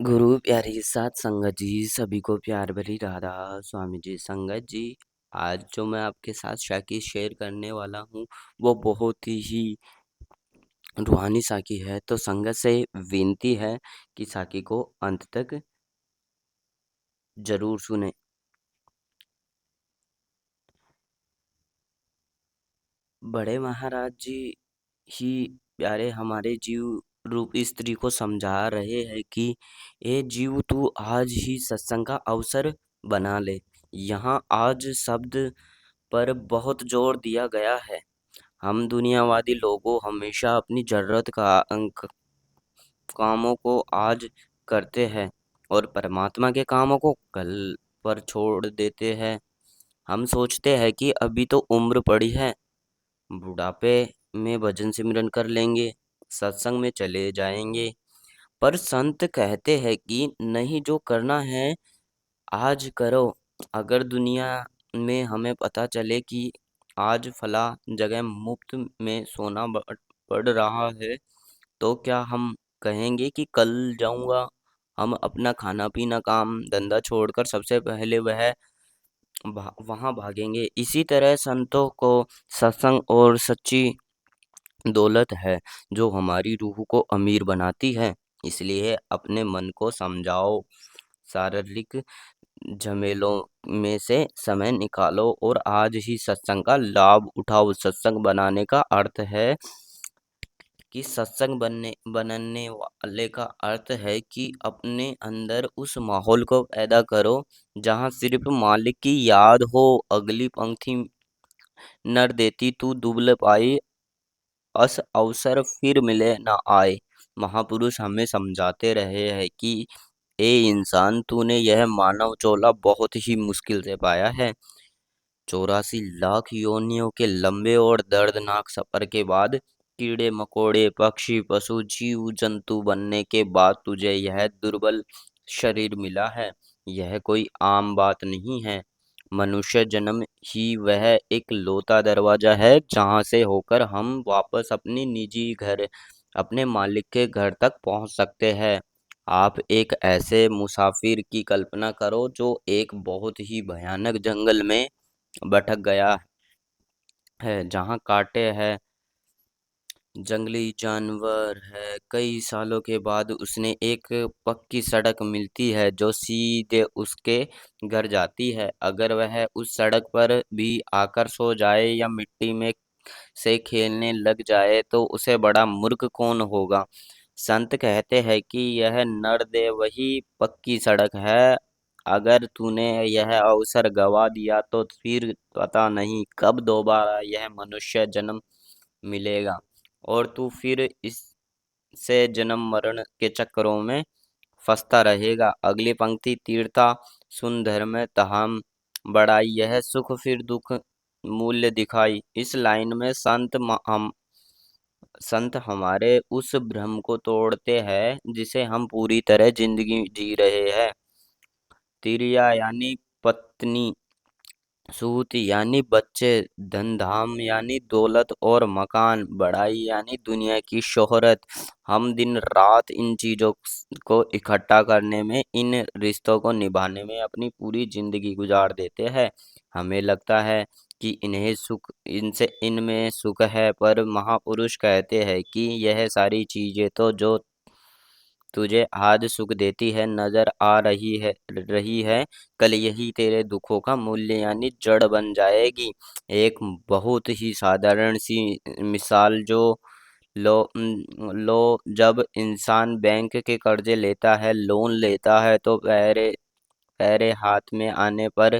गुरु प्यारी सात संगत जी सभी को प्यार भरी राधा स्वामी जी संगत जी। आज जो मैं आपके साथ साखी शेयर करने वाला हूँ वो बहुत ही रूहानी साखी है। तो संगत से विनती है कि साखी को अंत तक जरूर सुने। बड़े महाराज जी ही प्यारे हमारे जीव रूप स्त्री को समझा रहे हैं कि ए जीव तू आज ही सत्संग का अवसर बना ले। यहाँ आज शब्द पर बहुत जोर दिया गया है। हम दुनियावादी लोगों हमेशा अपनी जरूरत का कामों को आज करते हैं और परमात्मा के कामों को कल पर छोड़ देते हैं। हम सोचते हैं कि अभी तो उम्र पड़ी है, बुढ़ापे में भजन सिमरन कर लेंगे, सत्संग में चले जाएंगे। पर संत कहते हैं कि नहीं, जो करना है आज करो। अगर दुनिया में हमें पता चले कि आज फला जगह मुफ्त में सोना पड़ रहा है, तो क्या हम कहेंगे कि कल जाऊंगा? हम अपना खाना पीना काम धंधा छोड़कर सबसे पहले वहां भागेंगे। इसी तरह संतों को सत्संग और सच्ची दौलत है जो हमारी रूह को अमीर बनाती है। इसलिए अपने मन को समझाओ, शारीरिक झमेलों में से समय निकालो और आज ही सत्संग का लाभ उठाओ। सत्संग बनाने का अर्थ है कि सत्संग बनने वाले का अर्थ है कि अपने अंदर उस माहौल को पैदा करो जहां सिर्फ मालिक की याद हो। अगली पंक्ति नर देती तू दुबल पाई, अस अवसर फिर मिले न आए। महापुरुष हमें समझाते रहे हैं कि ए इंसान, तूने यह मानव चोला बहुत ही मुश्किल से पाया है। 84 लाख योनियों के लंबे और दर्दनाक सफर के बाद, कीड़े मकोड़े पक्षी पशु जीव जंतु बनने के बाद तुझे यह दुर्बल शरीर मिला है। यह कोई आम बात नहीं है। मनुष्य जन्म ही वह एक लौता दरवाजा है जहां से होकर हम वापस अपनी निजी घर, अपने मालिक के घर तक पहुंच सकते हैं। आप एक ऐसे मुसाफिर की कल्पना करो जो एक बहुत ही भयानक जंगल में भटक गया है, जहाँ कांटे हैं, जंगली जानवर है। कई सालों के बाद उसने एक पक्की सड़क मिलती है जो सीधे उसके घर जाती है। अगर वह उस सड़क पर भी आकर सो जाए या मिट्टी में से खेलने लग जाए तो उसे बड़ा मूर्ख कौन होगा। संत कहते हैं कि यह नरदेव वही पक्की सड़क है। अगर तूने यह अवसर गवा दिया तो फिर पता नहीं कब दोबारा यह मनुष्य जन्म मिलेगा और तू फिर इससे जन्म मरण के चक्करों में फंसता रहेगा। अगली पंक्ति तीर्था सुन धर्म तहाम बढ़ाई, यह सुख फिर दुख मूल्य दिखाई। इस लाइन में संत हमारे उस भ्रम को तोड़ते हैं जिसे हम पूरी तरह जिंदगी जी रहे हैं। तिरिया यानी पत्नी, सूत यानी बच्चे, धन धाम यानी दौलत और मकान, बड़ाई यानी दुनिया की शोहरत। हम दिन रात इन चीजों को इकट्ठा करने में, इन रिश्तों को निभाने में अपनी पूरी जिंदगी गुजार देते हैं। हमें लगता है कि इन्हें सुख इनसे इनमें सुख है, पर महापुरुष कहते हैं कि यह सारी चीजें तो जो तुझे आज सुख देती है नजर आ रही है, कल यही तेरे दुखों का मूल्य यानी जड़ बन जाएगी। एक बहुत ही साधारण सी मिसाल जो लो जब इंसान बैंक के कर्जे लेता है, लोन लेता है, तो पहरे हाथ में आने पर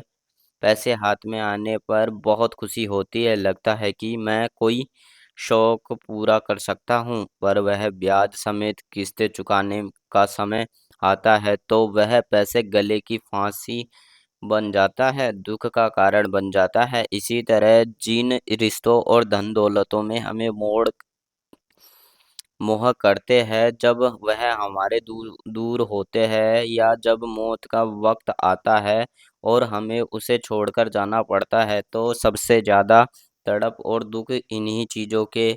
पैसे हाथ में आने पर बहुत खुशी होती है। लगता है कि मैं कोई शौक पूरा कर सकता हूँ, पर वह ब्याज समेत किस्तें चुकाने का समय आता है तो वह पैसे गले की फांसी बन जाता है, दुख का कारण बन जाता है। इसी तरह जिन रिश्तों और धन दौलतों में हमें मोह करते हैं, जब वह हमारे दूर दूर होते हैं या जब मौत का वक्त आता है और हमें उसे छोड़कर जाना पड़ता है, तो सबसे ज्यादा तड़प और दुख इन्हीं चीज़ों के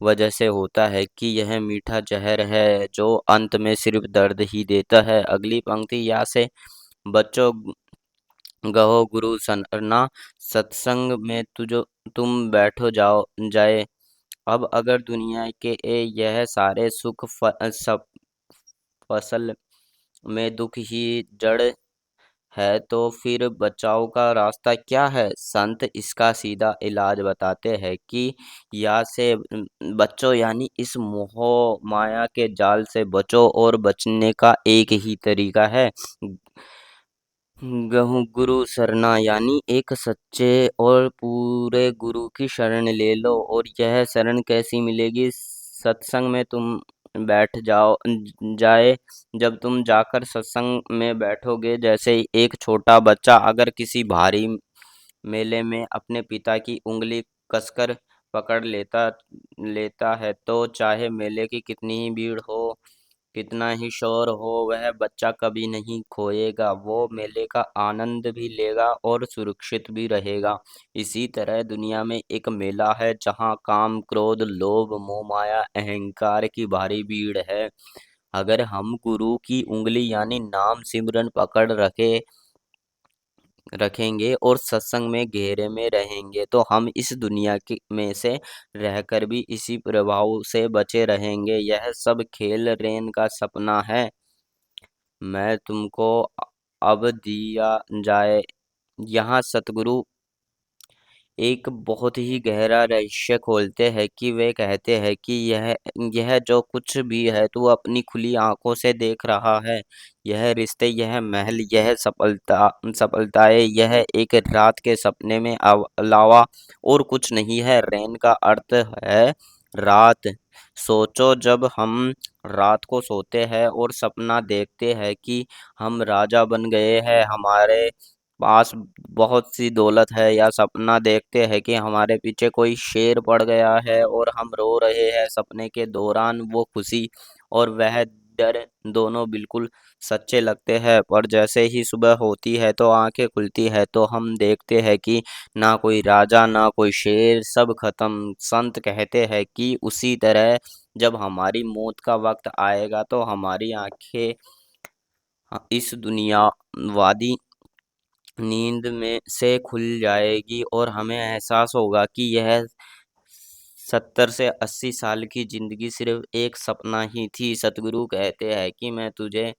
वजह से होता है कि यह मीठा जहर है जो अंत में सिर्फ दर्द ही देता है। अगली पंक्ति या से बच्चों गहो गुरु सरना सत्संग में तुझो तुम बैठो जाओ जाए। अब अगर दुनिया के यह सारे सुख सब फसल में दुख ही जड़ है तो फिर बचाव का रास्ता क्या है? संत इसका सीधा इलाज बताते हैं कि या से बच्चो यानी इस मोह माया के जाल से बचो और बचने का एक ही तरीका है गहु गुरु सरना यानी एक सच्चे और पूरे गुरु की शरण ले लो। और यह शरण कैसी मिलेगी? सत्संग में तुम बैठ जाओ जाए जब तुम जाकर सत्संग में बैठोगे, जैसे एक छोटा बच्चा अगर किसी भारी मेले में अपने पिता की उंगली कसकर पकड़ लेता लेता है तो चाहे मेले की कितनी ही भीड़ हो, कितना ही शोर हो, वह बच्चा कभी नहीं खोएगा। वो मेले का आनंद भी लेगा और सुरक्षित भी रहेगा। इसी तरह दुनिया में एक मेला है जहाँ काम, क्रोध, लोभ, मोह, माया, अहंकार की भारी भीड़ है। अगर हम गुरु की उंगली यानी नाम सिमरन पकड़ रखेंगे और सत्संग में घेरे में रहेंगे तो हम इस दुनिया की में से रहकर भी इसी प्रभाव से बचे रहेंगे। यह सब खेल रेन का सपना है। मैं तुमको अब दिया जाए। यहाँ सतगुरु एक बहुत ही गहरा रहस्य खोलते हैं कि वे कहते हैं कि यह जो कुछ भी है तू अपनी खुली आंखों से देख रहा है। यह रिश्ते, यह महल, यह सफलताएं, यह एक रात के सपने में अलावा और कुछ नहीं है। रैन का अर्थ है रात। सोचो, जब हम रात को सोते हैं और सपना देखते हैं कि हम राजा बन गए हैं, हमारे पास बहुत सी दौलत है, या सपना देखते हैं कि हमारे पीछे कोई शेर पड़ गया है और हम रो रहे हैं, सपने के दौरान वो खुशी और वह डर दोनों बिल्कुल सच्चे लगते हैं। पर जैसे ही सुबह होती है तो आंखें खुलती है तो हम देखते हैं कि ना कोई राजा ना कोई शेर, सब खत्म। संत कहते हैं कि उसी तरह जब हमारी मौत का वक्त आएगा तो हमारी आंखें इस दुनिया वादी नींद में से खुल जाएगी और हमें एहसास होगा कि यह 70 से 80 साल की जिंदगी सिर्फ एक सपना ही थी। सतगुरु कहते हैं कि मैं तुझे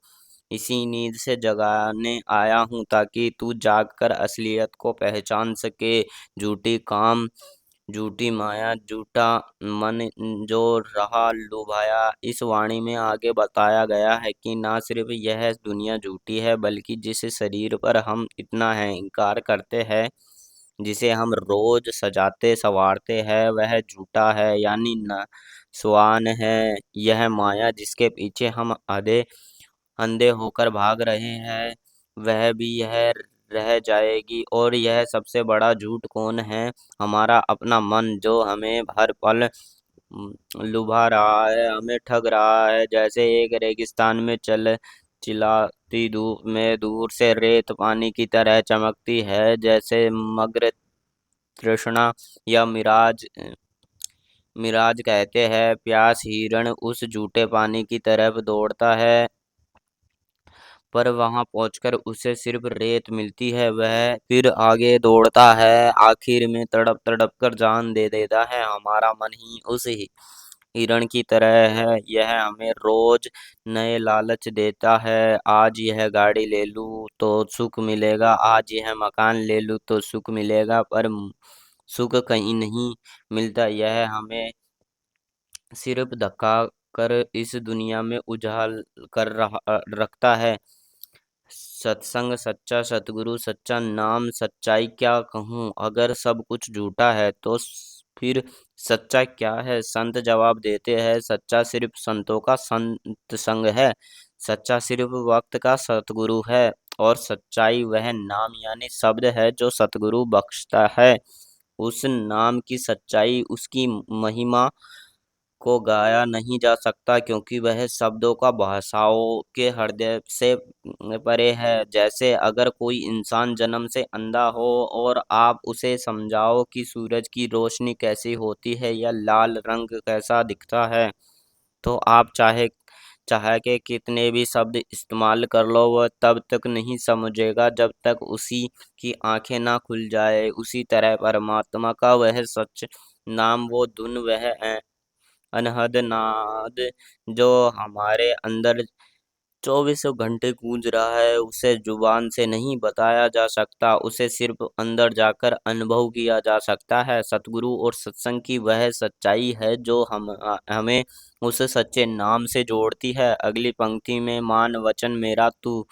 इसी नींद से जगाने आया हूँ ताकि तू जागकर असलियत को पहचान सके। झूठी काम, झूठी माया, झूठा मन जो रहा लुभाया। इस वाणी में आगे बताया गया है कि ना सिर्फ यह दुनिया झूठी है बल्कि जिस शरीर पर हम इतना अहंकार करते हैं, जिसे हम रोज सजाते संवारते हैं, वह झूठा है यानी न स्वान है। यह माया जिसके पीछे हम अंधे होकर भाग रहे हैं, वह भी यह रह जाएगी। और यह सबसे बड़ा झूठ कौन है? हमारा अपना मन, जो हमें हर पल लुभा रहा है, हमें ठग रहा है। जैसे एक रेगिस्तान में चिल्लाती धूप में दूर से रेत पानी की तरह चमकती है, जैसे मग्र तृष्णा या मिराज मिराज कहते हैं। प्यास हिरण उस झूठे पानी की तरफ दौड़ता है, पर वहां पहुंचकर उसे सिर्फ रेत मिलती है। वह फिर आगे दौड़ता है, आखिर में तड़प तड़प कर जान दे देता है। हमारा मन ही उस हिरण की तरह है, यह हमें रोज नए लालच देता है। आज यह गाड़ी ले लूं तो सुख मिलेगा, आज यह मकान ले लूं तो सुख मिलेगा, पर सुख कहीं नहीं मिलता। यह हमें सिर्फ धक्का कर इस दुनिया में उजाड़ कर रखता है। सत्संग, सच्चा सतगुरु, सच्चा नाम, सच्चाई क्या कहूँ? अगर सब कुछ झूठा है तो फिर सच्चा क्या है? संत जवाब देते हैं, सच्चा सिर्फ संतों का संत संग है, सच्चा सिर्फ वक्त का सतगुरु है, और सच्चाई वह नाम यानी शब्द है जो सतगुरु बख्शता है। उस नाम की सच्चाई, उसकी महिमा को गाया नहीं जा सकता, क्योंकि वह शब्दों का भाषाओं के हृदय से परे है। जैसे अगर कोई इंसान जन्म से अंधा हो और आप उसे समझाओ कि सूरज की रोशनी कैसी होती है या लाल रंग कैसा दिखता है, तो आप चाहे चाहे के कितने भी शब्द इस्तेमाल कर लो, वह तब तक नहीं समझेगा जब तक उसी की आंखें ना खुल जाए। उसी तरह परमात्मा का वह सच नाम, वो धुन, वह अनहद नाद जो हमारे अंदर चौबीसों घंटे गूंज रहा है, उसे जुबान से नहीं बताया जा सकता, उसे सिर्फ अंदर जाकर अनुभव किया जा सकता है। सतगुरु और सत्संग की वह सच्चाई है जो हमें उस सच्चे नाम से जोड़ती है। अगली पंक्ति में, मान वचन मेरा तू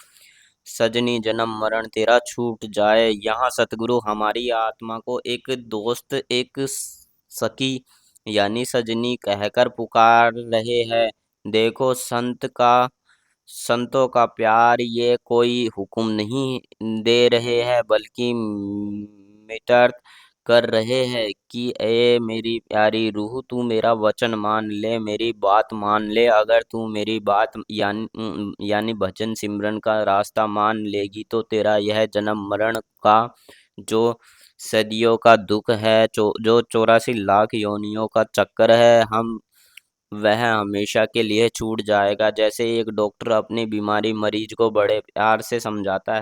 सजनी जन्म मरण तेरा छूट जाए। यहाँ सतगुरु हमारी आत्मा को एक दोस्त, एक सखी यानी सजनी कहकर पुकार रहे हैं। देखो, संतों का प्यार ये कोई हुक्म नहीं दे रहे हैं, बल्कि मिटर कर रहे हैं कि ए मेरी प्यारी रूह, तू मेरा वचन मान ले, मेरी बात मान ले। अगर तू मेरी बात यानी भजन सिमरन का रास्ता मान लेगी, तो तेरा यह जन्म मरण का जो सदियों का दुख है, जो 84 लाख योनियों का चक्कर है, हम वह हमेशा के लिए छूट जाएगा। जैसे एक डॉक्टर अपनी बीमारी मरीज को बड़े प्यार से समझाता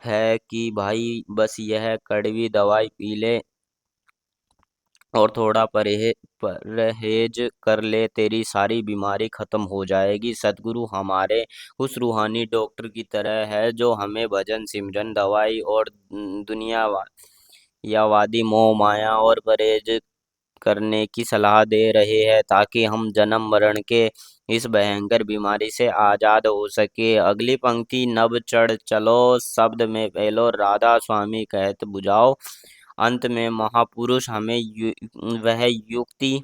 है कि भाई बस यह कड़वी दवाई पी ले और थोड़ा परहेज कर ले, तेरी सारी बीमारी खत्म हो जाएगी। सतगुरु हमारे उस रूहानी डॉक्टर की तरह है जो हमें भजन सिमरन, दवाई और दुनिया या वादी मोह माया और परहेज करने की सलाह दे रहे हैं, ताकि हम जन्म मरण के इस भयंकर बीमारी से आजाद हो सके। अगली पंक्ति, नभ चढ़ चलो शब्द में पहलो, राधा स्वामी कहत बुझाओ। अंत में महापुरुष हमें वह युक्ति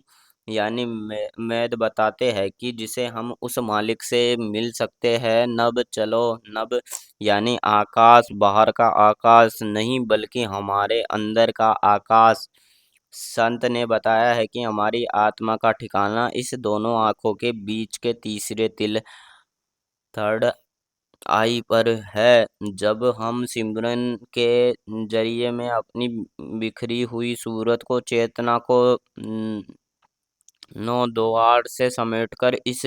यानी मेद बताते हैं कि जिसे हम उस मालिक से मिल सकते हैं। नभ चलो, नभ यानी आकाश, बाहर का आकाश नहीं, बल्कि हमारे अंदर का आकाश। संत ने बताया है कि हमारी आत्मा का ठिकाना इस दोनों आंखों के बीच के तीसरे तिल, थर्ड आई पर है। जब हम सिमरन के जरिए में अपनी बिखरी हुई सूरत को, चेतना को नौ द्वार से समेटकर इस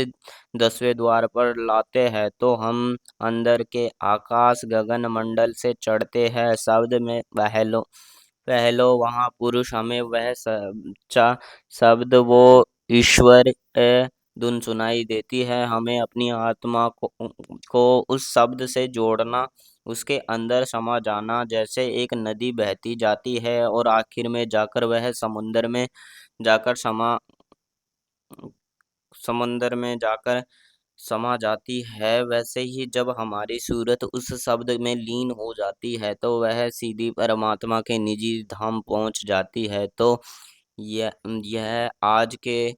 10वें द्वार पर लाते हैं, तो हम अंदर के आकाश गगन मंडल से चढ़ते हैं। शब्द में पहलो पहलो वहाँ पुरुष हमें वह सच्चा शब्द, वो ईश्वर धुन सुनाई देती है। हमें अपनी आत्मा को उस शब्द से जोड़ना, उसके अंदर समा जाना, जैसे एक नदी बहती जाती है और आखिर में जाकर वह जाकर समा समुंदर में जाकर समा जाती है। वैसे ही जब हमारी सूरत उस शब्द में लीन हो जाती है, तो वह सीधी परमात्मा के निजी धाम पहुंच जाती है। तो यह आज के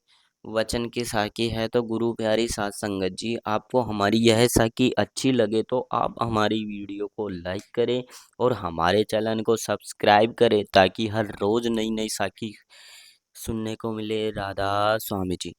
वचन की साखी है। तो गुरु प्यारी साध संगत जी, आपको हमारी यह साखी अच्छी लगे तो आप हमारी वीडियो को लाइक करें और हमारे चैनल को सब्सक्राइब करें, ताकि हर रोज नई नई साखी सुनने को मिले। राधा स्वामी जी।